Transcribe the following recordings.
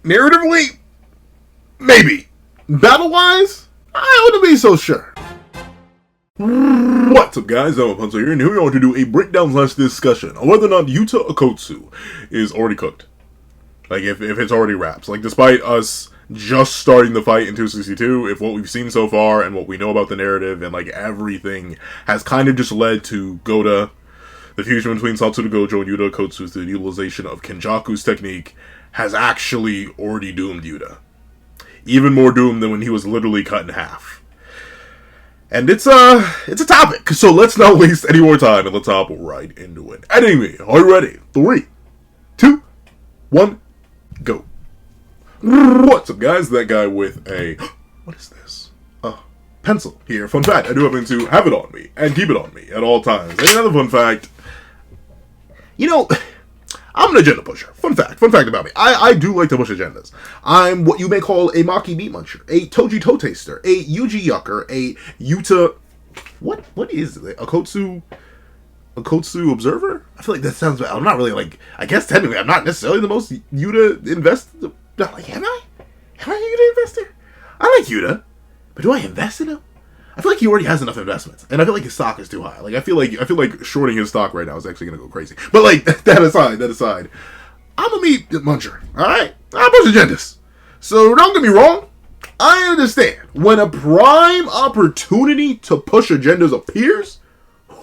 Narratively, maybe. Battle-wise, I wouldn't be so sure. What's up, guys? I'm Okkotsu here, and here we are to do a breakdown/discussion on whether or not Yuta Okkotsu is already cooked. Like, if it's already wraps. Like, despite us just starting the fight in 262, if what we've seen so far and what we know about the narrative and, like, everything has kind of just led to Goda, the fusion between Satsuma Gojo and Yuta Okkotsu through the utilization of Kenjaku's technique has actually already doomed Yuta. Even more doomed than when he was literally cut in half. And it's a topic, so let's not waste any more time and let's hop right into it. Anyway, are you ready? 3, 2, 1, go. What's up, guys? That guy with a... What is this? Pencil here. Fun fact, I do happen to have it on me and keep it on me at all times. And another fun fact, you know, I'm an agenda pusher. Fun fact about me. I do like to push agendas. I'm what you may call a Maki meat muncher, a Toji toe taster, a Yuji yucker, a Yuta... What is it? Okkotsu observer? I feel like that sounds... I'm not really like... I guess technically I'm not necessarily the most Yuta investor. Like, am I? Am I a Yuta investor? I like Yuta, but do I invest in him? I feel like he already has enough investments, and I feel like his stock is too high. Like, I feel like shorting his stock right now is actually gonna go crazy. But like that aside, I'm a meat muncher. All right, I push agendas. So don't get me wrong. I understand when a prime opportunity to push agendas appears.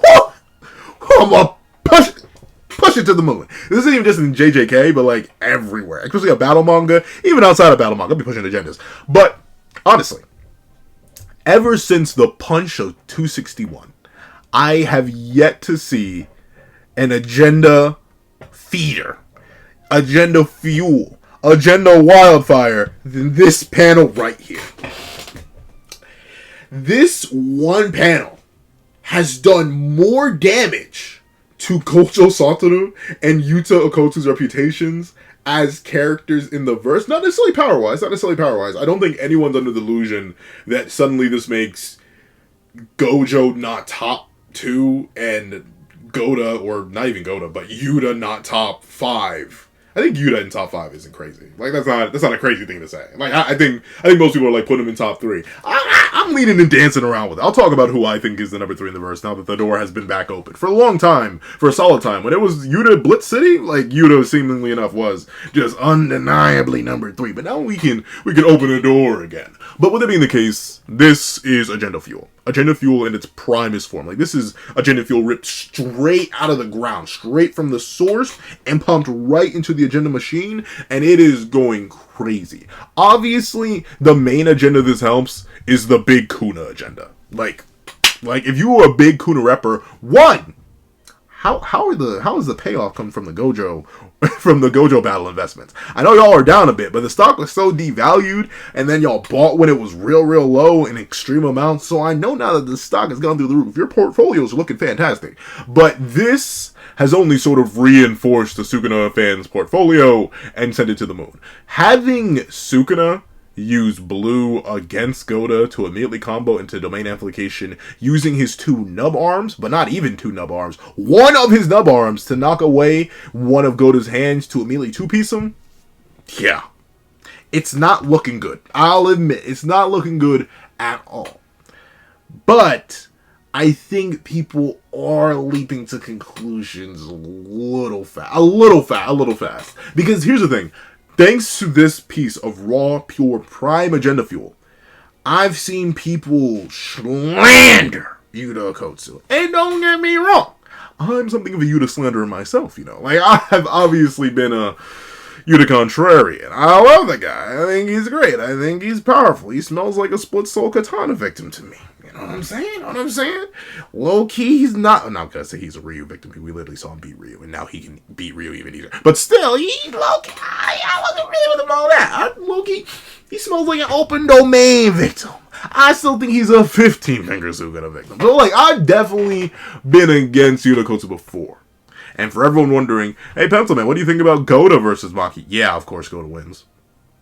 I'm gonna push it to the moon. This isn't even just in JJK, but like everywhere, especially a battle manga. Even outside of battle manga, I'll be pushing agendas. But honestly, ever since the punch of 261, I have yet to see an agenda feeder, agenda fuel, agenda wildfire than this panel right here. This one panel has done more damage to Gojo Satoru and Yuta Okkotsu's reputations as characters in the verse, not necessarily power-wise. I don't think anyone's under the illusion that suddenly this makes Gojo not top 2 and Goda, or not even Goda, but Yuta not top 5. I think Yuta in top 5 isn't crazy. Like, that's not a crazy thing to say. Like, I think most people are like putting him in top 3. I'm leaning and dancing around with it. I'll talk about who I think is the number 3 in the verse now that the door has been back open. For a long time, for a solid time, when it was Yuta Blitz City, like, Yuta seemingly enough was just undeniably number 3. But now we can open the door again. But with it being the case, this is agenda fuel. Agenda fuel in its primest form. Like, this is agenda fuel ripped straight out of the ground, straight from the source, and pumped right into the agenda machine, and it is going crazy. Obviously, the main agenda this helps is the big Kuna agenda. Like if you were a big Kuna repper, one, how is the payoff coming from the Gojo battle investments? I know y'all are down a bit, but the stock was so devalued, and then y'all bought when it was real low in extreme amounts. So I know now that the stock has gone through the roof. Your portfolios are looking fantastic, but this has only sort of reinforced the Sukuna fans' portfolio and sent it to the moon. Having Sukuna use blue against Goda to immediately combo into domain amplification using his 2 nub arms, but not even 2 nub arms, one of his nub arms to knock away one of Goda's hands to immediately 2-piece him. Yeah. It's not looking good. I'll admit, it's not looking good at all. But I think people are leaping to conclusions a little fast. Because here's the thing. Thanks to this piece of raw, pure, prime agenda fuel, I've seen people slander Yuta Okkotsu. And don't get me wrong, I'm something of a Yuta slanderer myself, you know. Like, I have obviously been a Yuta contrarian. I love the guy. I think he's great. I think he's powerful. He smells like a split soul katana victim to me. You know what I'm saying? Low key, he's not. I'm not gonna say he's a Ryu victim. We literally saw him beat Ryu, and now he can beat Ryu even easier. But still, he low key. I wasn't really with him all that. Low key, he smells like an open domain victim. I still think he's a 15-finger Sukuna victim. So, like, I've definitely been against Yuta Okkotsu before. And for everyone wondering, hey, Pencilman, what do you think about Goda versus Maki? Yeah, of course, Goda wins.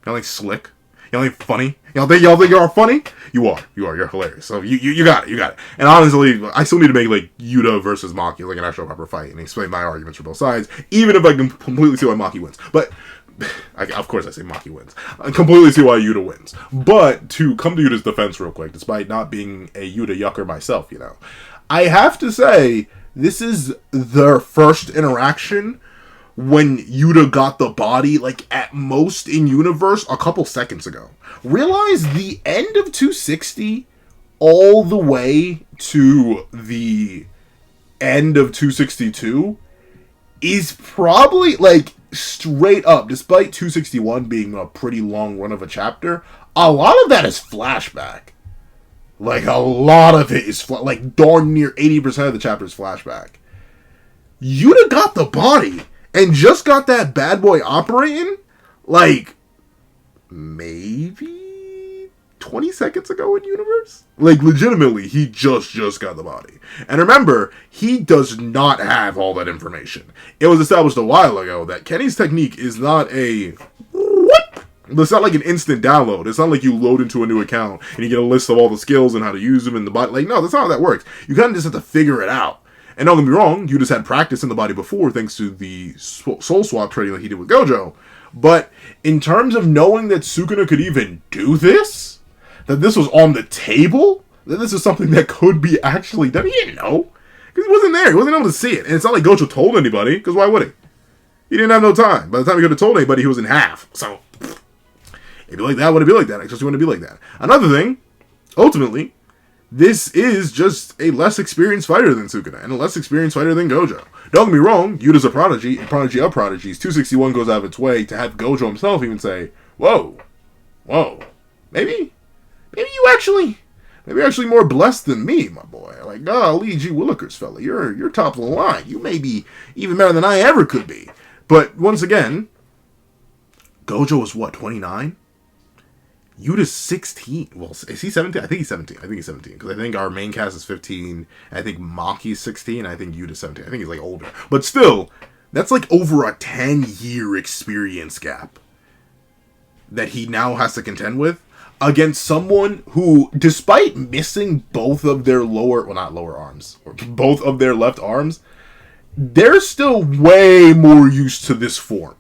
Y'all think slick? Y'all think funny? Y'all think you're funny? You are. You're hilarious. So you got it. And honestly, I still need to make like Yuta versus Maki like an actual proper fight and explain my arguments for both sides, even if I can completely see why Maki wins. But Of course I say Maki wins. I completely see why Yuta wins. But to come to Yuta's defense real quick, despite not being a Yuta yucker myself, I have to say, this is their first interaction when Yuta got the body, like, at most in universe, a couple seconds ago. Realize the end of 260 all the way to the end of 262 is probably, like, straight up, despite 261 being a pretty long run of a chapter, a lot of that is flashback. Like, a lot of it is, like, darn near 80% of the chapter is flashback. Yuta got the body and just got that bad boy operating, like, maybe 20 seconds ago in universe? Like, legitimately, he just got the body. And remember, he does not have all that information. It was established a while ago that Kenny's technique is not a... What? It's not like an instant download. It's not like you load into a new account and you get a list of all the skills and how to use them in the body. Like, no, that's not how that works. You kind of just have to figure it out. And don't get me wrong, you just had practice in the body before thanks to the soul swap training that he did with Gojo. But in terms of knowing that Sukuna could even do this, that this was on the table, that this is something that could be actually done, he didn't know. Because he wasn't there. He wasn't able to see it. And it's not like Gojo told anybody, because why would he? He didn't have no time. By the time he could have told anybody, he was in half. So, it'd be like that, would it be like that? I just want to be like that. Another thing, ultimately, this is just a less experienced fighter than Sukuna, and a less experienced fighter than Gojo. Don't get me wrong, Yuta's a prodigy, and prodigy of prodigies. 261 goes out of its way to have Gojo himself even say, whoa, maybe you're actually more blessed than me, my boy. Like, Lee G. Willikers, fella, you're top of the line. You may be even better than I ever could be. But once again, Gojo is what, 29? Yuta's 16. Well, is he 17? I think he's 17. Because I think our main cast is 15. I think Maki's 16. I think Yuta's 17. I think he's, like, older. But still, that's, like, over a 10-year experience gap that he now has to contend with against someone who, despite missing both of their both of their left arms, they're still way more used to this form.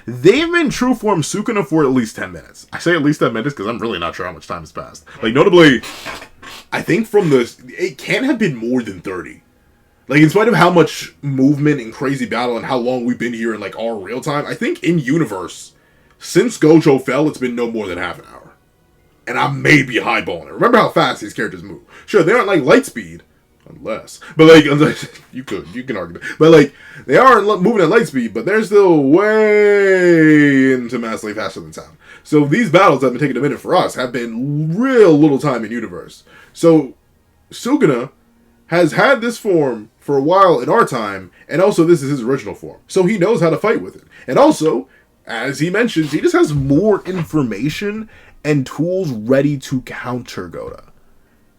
They've been true form Sukuna for at least 10 minutes. I say at least 10 minutes because I'm really not sure how much time has passed. Like, notably, I think it can't have been more than 30. Like, in spite of how much movement and crazy battle and how long we've been here in, like, our real time, I think in universe, since Gojo fell, it's been no more than half an hour. And I may be highballing it. Remember how fast these characters move. Sure, they aren't like light speed. Unless, you can argue that. But, like, they aren't moving at light speed, but they're still way into massively faster than sound. So these battles that have been taking a minute for us have been real little time in universe. So Sukuna has had this form for a while in our time, and also this is his original form. So he knows how to fight with it. And also, as he mentions, he just has more information and tools ready to counter Goda.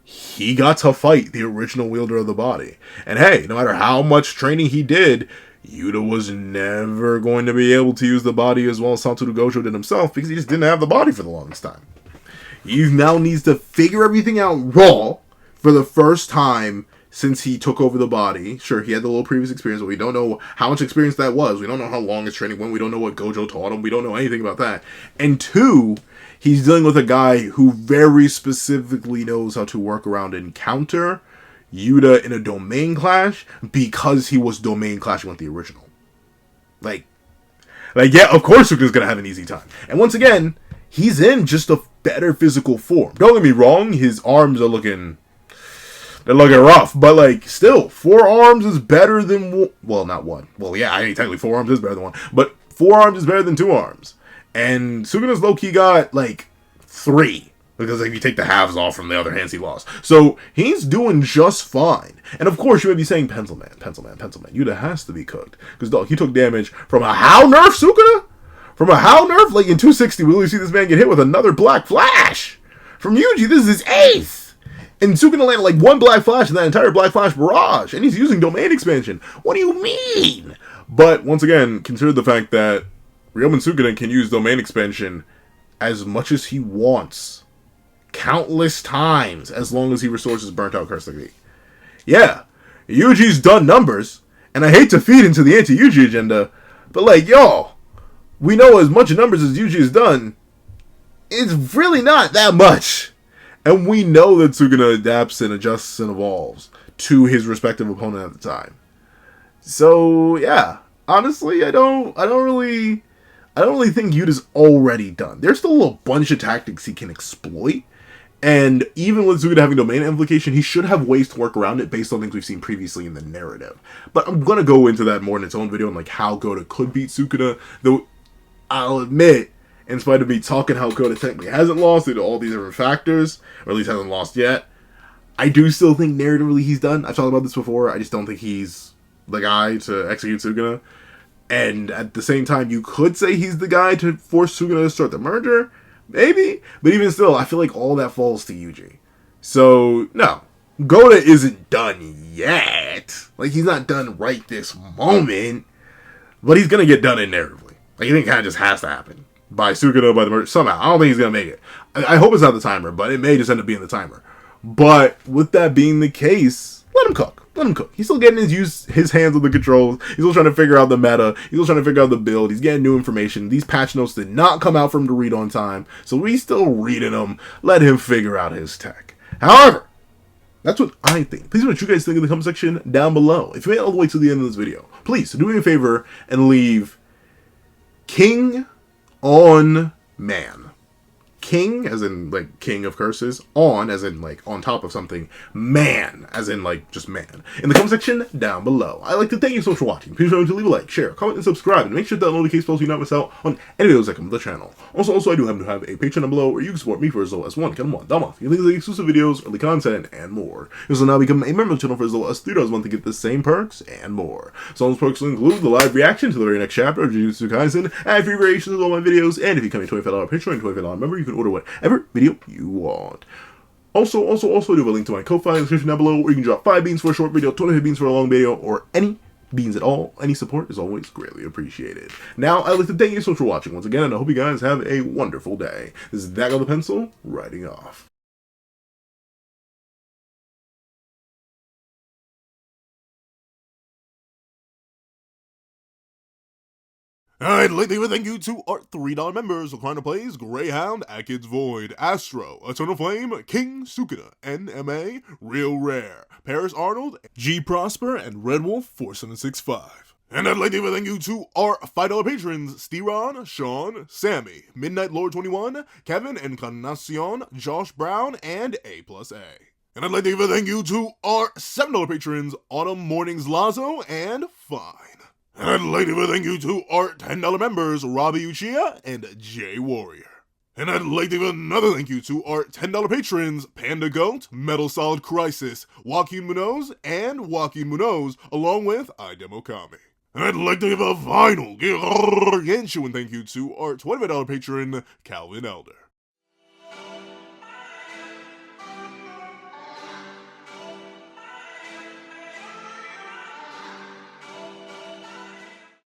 He got to fight the original wielder of the body. And hey, no matter how much training he did, Yuta was never going to be able to use the body as well as Satoru Gojo did himself because he just didn't have the body for the longest time. He now needs to figure everything out raw for the first time since he took over the body. Sure, he had the little previous experience, but we don't know how much experience that was. We don't know how long his training went. We don't know what Gojo taught him. We don't know anything about that. And two, he's dealing with a guy who very specifically knows how to work around and counter Yuta in a domain clash because he was domain clashing with the original. Like yeah, of course Sukuna's gonna have an easy time. And once again, he's in just a better physical form. Don't get me wrong, his arms are looking rough, but like still, 4 arms is better than not one. Well, yeah, I mean technically 4 arms is better than 1, but 4 arms is better than 2 arms. And Sukuna's low-key got, like, 3. Because if you take the halves off from the other hands he lost. So, he's doing just fine. And of course, you may be saying, Pencil Man. Yuta has to be cooked. Because, dog, he took damage from a how nerf, Sukuna? From a how nerf? Like, in 260, we literally see this man get hit with another Black Flash. From Yuji, this is his 8th. And Sukuna landed, like, 1 Black Flash in that entire Black Flash barrage. And he's using domain expansion. What do you mean? But, once again, consider the fact that Ryomen Sukuna can use domain expansion as much as he wants. Countless times, as long as he restores his burnt out curse technique. Yeah, Yuji's done numbers, and I hate to feed into the anti-Yuji agenda, but like, y'all, we know as much numbers as Yuji has done, it's really not that much. And we know that Sukuna adapts and adjusts and evolves to his respective opponent at the time. So yeah, honestly, I don't really think Yuta's already done. There's still a bunch of tactics he can exploit. And even with Sukuna having domain amplification, he should have ways to work around it based on things we've seen previously in the narrative. But I'm going to go into that more in its own video and like how Goda could beat Sukuna. Though I'll admit, in spite of me talking how Goda technically hasn't lost due to all these different factors, or at least hasn't lost yet, I do still think narratively he's done. I've talked about this before. I just don't think he's the guy to execute Sukuna. And at the same time, you could say he's the guy to force Sukuna to start the merger. Maybe. But even still, I feel like all that falls to Yuji. So, no. Goda isn't done yet. Like, he's not done right this moment. But he's going to get done in narratively. Like, I think it kind of just has to happen. By Sukuna, by the merger. Somehow. I don't think he's going to make it. I hope it's not the timer, but it may just end up being the timer. But with that being the case, let him cook. Let him cook. He's still getting his hands on the controls. He's still trying to figure out the meta. He's still trying to figure out the build. He's getting new information. These patch notes did not come out for him to read on time, so we're still reading them. Let him figure out his tech. However, that's what I think. Please know what you guys think in the comment section down below. If you made it all the way to the end of this video, please do me a favor and leave King on Man. King, as in, like, king of curses. On, as in, like, on top of something. Man, as in, like, just man. In the comment section down below. I'd like to thank you so much for watching. Please remember to leave a like, share, comment, and subscribe. And make sure to download the case so you don't miss out on any videos that come to the channel. Also, I do happen to have a Patreon down below where you can support me for as low as $1 a month. You can link to exclusive videos, early content, and more. You also now become a member of the channel for as low as $3 a month to get the same perks and more. So those perks will include the live reaction to the very next chapter of Jujutsu Kaisen, and free variations of all my videos, and if you become a $25 Patreon and $25 member, you can order whatever video you want. Also, I do have a link to my Ko-Fi in the description down below where you can drop 5 beans for a short video, 25 beans for a long video, or any beans at all. Any support is always greatly appreciated. Now, I'd like to thank you so much for watching once again, and I hope you guys have a wonderful day. This is That Guy with a Pencil, writing off. I'd like to thank you to our $3 members: Sukuna Plays, Greyhound, Kids Void, Astro, Eternal Flame, King Sukuna, NMA, Real Rare, Paris Arnold, G Prosper, and Red Wolf 4765. And I'd like to thank you to our $5 patrons: Steron, Sean, Sammy, Midnight Lord 21, Kevin Encarnacion, Josh Brown, and A+A. And I'd like to thank you to our $7 patrons: Autumn Mornings Lazo and Fine. And I'd like to thank you to our $10 members, Robbie Uchiha and Jay Warrior. And I'd like to give another thank you to our $10 patrons, Panda Goat, Metal Solid Crisis, Joaquin Munoz, and Joaquin Munoz, along with Idemokami. And I'd like to give a final gargantuan thank you to our $25 patron, Calvin Elder.